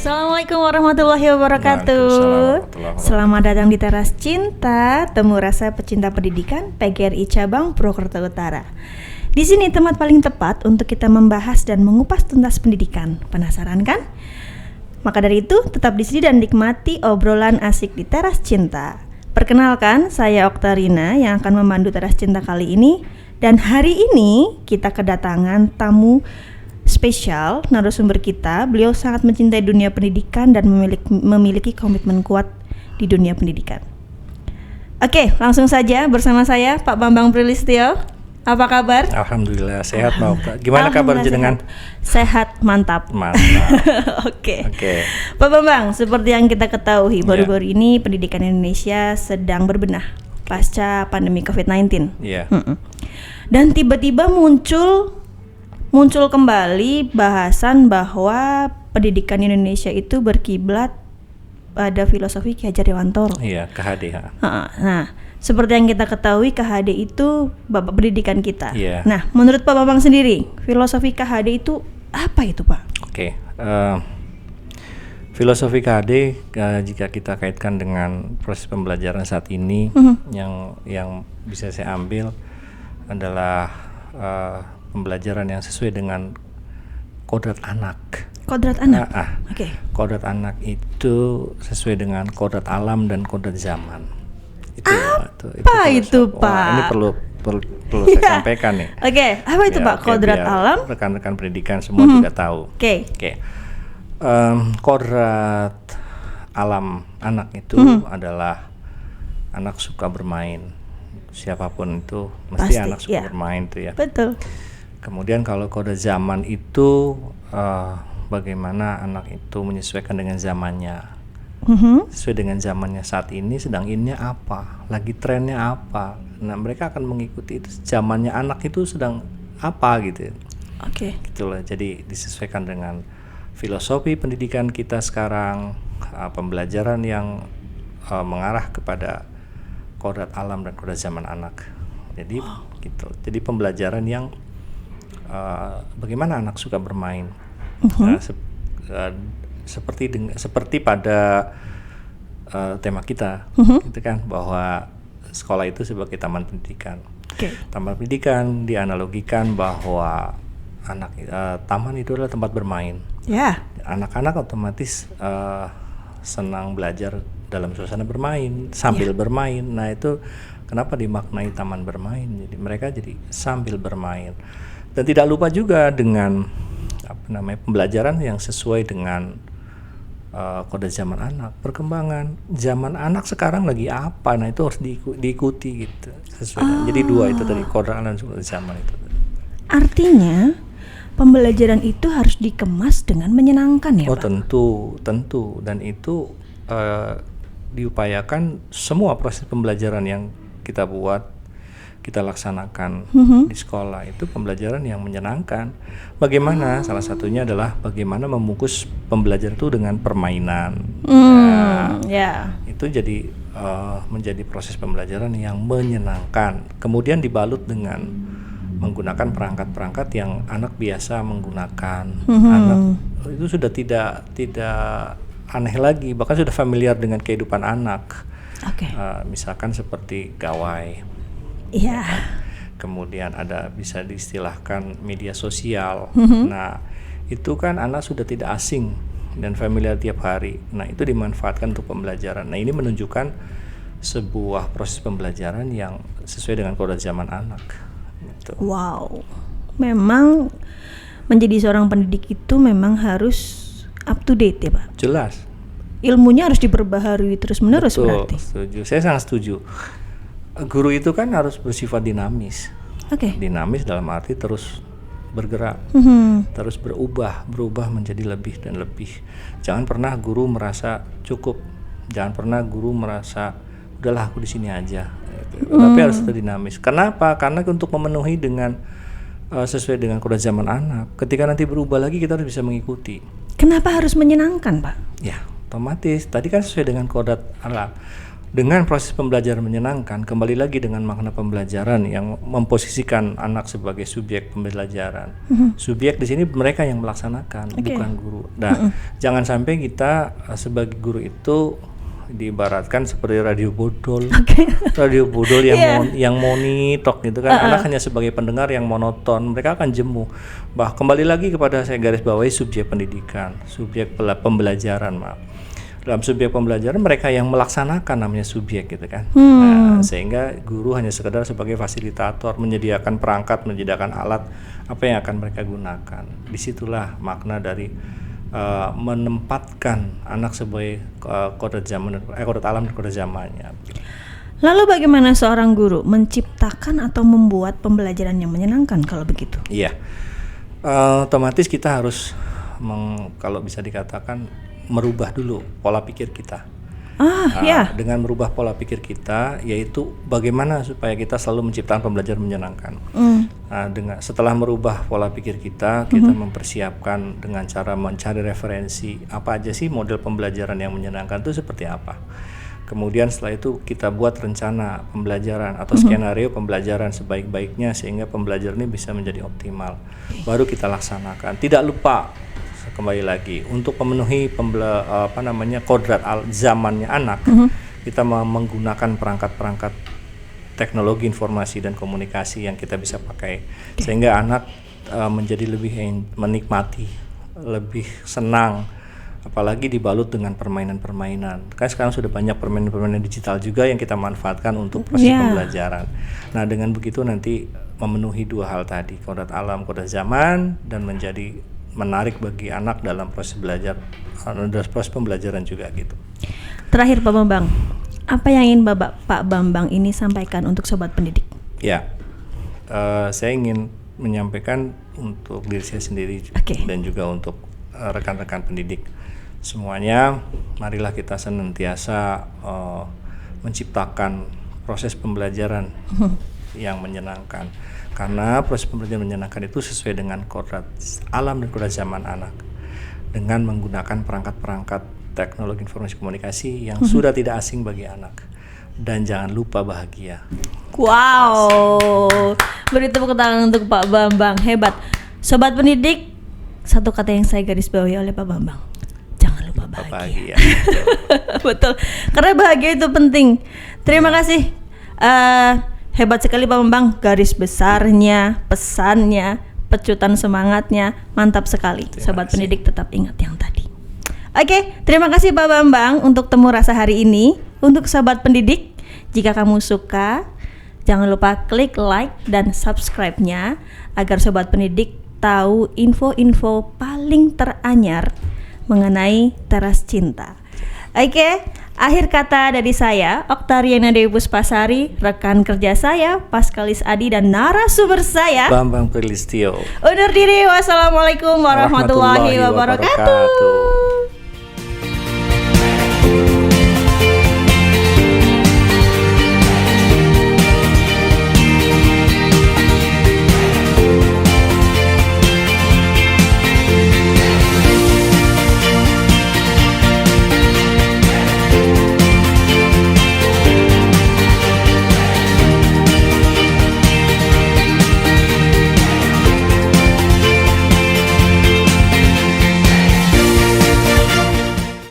Assalamualaikum warahmatullahi wabarakatuh. Selamat datang di Teras Cinta, temu rasa pecinta pendidikan PGRI Cabang Purwokerto Utara. Di sini tempat paling tepat untuk kita membahas dan mengupas tuntas pendidikan. Penasaran kan? Maka dari itu, tetap di sini dan nikmati obrolan asik di Teras Cinta. Perkenalkan, saya Oktarina yang akan memandu Teras Cinta kali ini. Dan hari ini kita kedatangan tamu spesial, narasumber kita. Beliau sangat mencintai dunia pendidikan dan memiliki komitmen kuat di dunia pendidikan. Oke, langsung saja bersama saya Pak Bambang Prilistyo. Apa kabar? Alhamdulillah sehat Mbak. Gimana kabar jenengan? Sehat, mantap. Oke. Pak Bambang, seperti yang kita ketahui baru-baru ini pendidikan Indonesia sedang berbenah pasca pandemi COVID-19. Dan tiba-tiba muncul kembali bahasan bahwa pendidikan Indonesia itu berkiblat pada filosofi Ki Hajar Dewantoro. Iya, KHD. Nah, seperti yang kita ketahui KHD itu bapak pendidikan kita. Iya. Nah, menurut Pak Bambang sendiri, filosofi KHD itu apa itu, Pak? Oke. Filosofi KHD jika kita kaitkan dengan proses pembelajaran saat ini, yang bisa saya ambil adalah pembelajaran yang sesuai dengan kodrat anak. Kodrat anak? Oke. Kodrat anak itu sesuai dengan kodrat alam dan kodrat zaman. Itu Pak? Ini perlu saya sampaikan nih. Oke, apa itu Pak? Kodrat alam? Rekan-rekan pendidikan semua juga tahu. Oke. Kodrat alam anak itu adalah anak suka bermain. Siapapun itu mesti anak suka bermain tuh ya. Betul. Kemudian kalau kode zaman itu bagaimana anak itu menyesuaikan dengan zamannya, sesuai dengan zamannya saat ini, sedang innya apa, lagi trennya apa. Nah mereka akan mengikuti itu, zamannya anak itu sedang apa gitu. Oke. Gitulah. Jadi disesuaikan dengan filosofi pendidikan kita sekarang, pembelajaran yang mengarah kepada kodrat alam dan kodrat zaman anak. Jadi gitu. Jadi pembelajaran yang bagaimana anak suka bermain, seperti pada tema kita, gitu kan, bahwa sekolah itu sebagai taman pendidikan. Taman pendidikan dianalogikan bahwa taman itu adalah tempat bermain. Anak-anak otomatis senang belajar dalam suasana bermain, sambil bermain. Nah itu kenapa dimaknai taman bermain. Jadi mereka jadi sambil bermain. Dan tidak lupa juga dengan pembelajaran yang sesuai dengan kode zaman anak, perkembangan zaman anak sekarang lagi apa. Nah itu harus diikuti gitu. Sesuai. Jadi dua itu tadi, kode anak dan kode zaman itu. Artinya pembelajaran itu harus dikemas dengan menyenangkan ya, Pak? Tentu. Dan itu diupayakan semua proses pembelajaran yang kita buat, kita laksanakan di sekolah itu pembelajaran yang menyenangkan. Bagaimana? Salah satunya adalah bagaimana membungkus pembelajaran itu dengan permainan. Itu jadi menjadi proses pembelajaran yang menyenangkan. Kemudian dibalut dengan menggunakan perangkat-perangkat yang anak biasa menggunakan. Anak itu sudah tidak aneh lagi, bahkan sudah familiar dengan kehidupan anak. Misalkan seperti gawai. Kemudian ada bisa diistilahkan media sosial. Nah itu kan anak sudah tidak asing dan familiar tiap hari. Nah itu dimanfaatkan untuk pembelajaran. Nah ini menunjukkan sebuah proses pembelajaran yang sesuai dengan kodrat zaman anak gitu. Wow, memang menjadi seorang pendidik itu memang harus up to date ya Pak? Jelas. Ilmunya harus diperbaharui terus-menerus. Betul, berarti. Setuju. Saya sangat setuju. Guru itu kan harus bersifat dinamis. Dinamis dalam arti terus bergerak, terus berubah menjadi lebih dan lebih. Jangan pernah guru merasa cukup. Jangan pernah guru merasa udahlah aku di sini aja. Tapi harus dinamis. Kenapa? Karena untuk memenuhi dengan sesuai dengan kodrat zaman anak. Ketika nanti berubah lagi kita harus bisa mengikuti. Kenapa harus menyenangkan, Pak? Ya, otomatis. Tadi kan sesuai dengan kodrat alam. Dengan proses pembelajaran menyenangkan, kembali lagi dengan makna pembelajaran yang memposisikan anak sebagai subjek pembelajaran. Subjek di sini mereka yang melaksanakan, bukan guru. Nah, jangan sampai kita sebagai guru itu diibaratkan seperti radio bodol, radio bodol yang monitok gitu kan. Anak hanya sebagai pendengar yang monoton, mereka akan jemu. Kembali lagi kepada saya garis bawahi subjek pendidikan, subjek pembelajaran, maaf. Dalam subjek pembelajaran mereka yang melaksanakan namanya subjek gitu kan. Nah, sehingga guru hanya sekedar sebagai fasilitator, menyediakan perangkat, menyediakan alat apa yang akan mereka gunakan. Disitulah makna dari menempatkan anak sebagai kodrat alam dan kodrat zamannya. Lalu bagaimana seorang guru menciptakan atau membuat pembelajaran yang menyenangkan kalau begitu? Iya, otomatis kita harus kalau bisa dikatakan merubah dulu pola pikir kita. Dengan merubah pola pikir kita, yaitu bagaimana supaya kita selalu menciptakan pembelajaran menyenangkan. Setelah merubah pola pikir kita mempersiapkan dengan cara mencari referensi apa aja sih model pembelajaran yang menyenangkan itu seperti apa. Kemudian setelah itu kita buat rencana pembelajaran atau skenario pembelajaran sebaik-baiknya sehingga pembelajaran ini bisa menjadi optimal. Baru kita laksanakan. Tidak lupa, kembali lagi untuk memenuhi kodrat zamannya anak, kita menggunakan perangkat-perangkat teknologi informasi dan komunikasi yang kita bisa pakai sehingga anak menjadi lebih menikmati, lebih senang, apalagi dibalut dengan permainan-permainan. Kan sekarang sudah banyak permainan-permainan digital juga yang kita manfaatkan untuk proses pembelajaran. Nah, dengan begitu nanti memenuhi dua hal tadi, kodrat alam, kodrat zaman, dan menjadi menarik bagi anak dalam proses belajar, proses pembelajaran juga gitu. Terakhir Pak Bambang, apa yang ingin Pak Bambang ini sampaikan untuk sobat pendidik? Ya, saya ingin menyampaikan untuk diri saya sendiri dan juga untuk rekan-rekan pendidik semuanya. Marilah kita senantiasa menciptakan proses pembelajaran yang menyenangkan. Karena proses pembelajaran menyenangkan itu sesuai dengan kodrat alam dan kodrat zaman anak, dengan menggunakan perangkat-perangkat teknologi informasi komunikasi yang sudah tidak asing bagi anak. Dan jangan lupa bahagia. Wow, beri tepuk tangan untuk Pak Bambang, hebat. Sobat pendidik, satu kata yang saya garis bawahi oleh Pak Bambang, jangan lupa bahagia. Betul, karena bahagia itu penting. Terima kasih. Hebat sekali Pak Bambang, garis besarnya, pesannya, pecutan semangatnya, mantap sekali. Sobat pendidik tetap ingat yang tadi. Oke, terima kasih Pak Bambang untuk temu rasa hari ini. Untuk sobat pendidik, jika kamu suka, jangan lupa klik like dan subscribe-nya agar sobat pendidik tahu info-info paling teranyar mengenai Teras Cinta. Oke. Akhir kata dari saya, Oktariana Dewi Puspasari, rekan kerja saya, Paskalis Adi, dan narasumber saya, Bambang Prilistio. undur diri. Wassalamualaikum warahmatullahi wabarakatuh.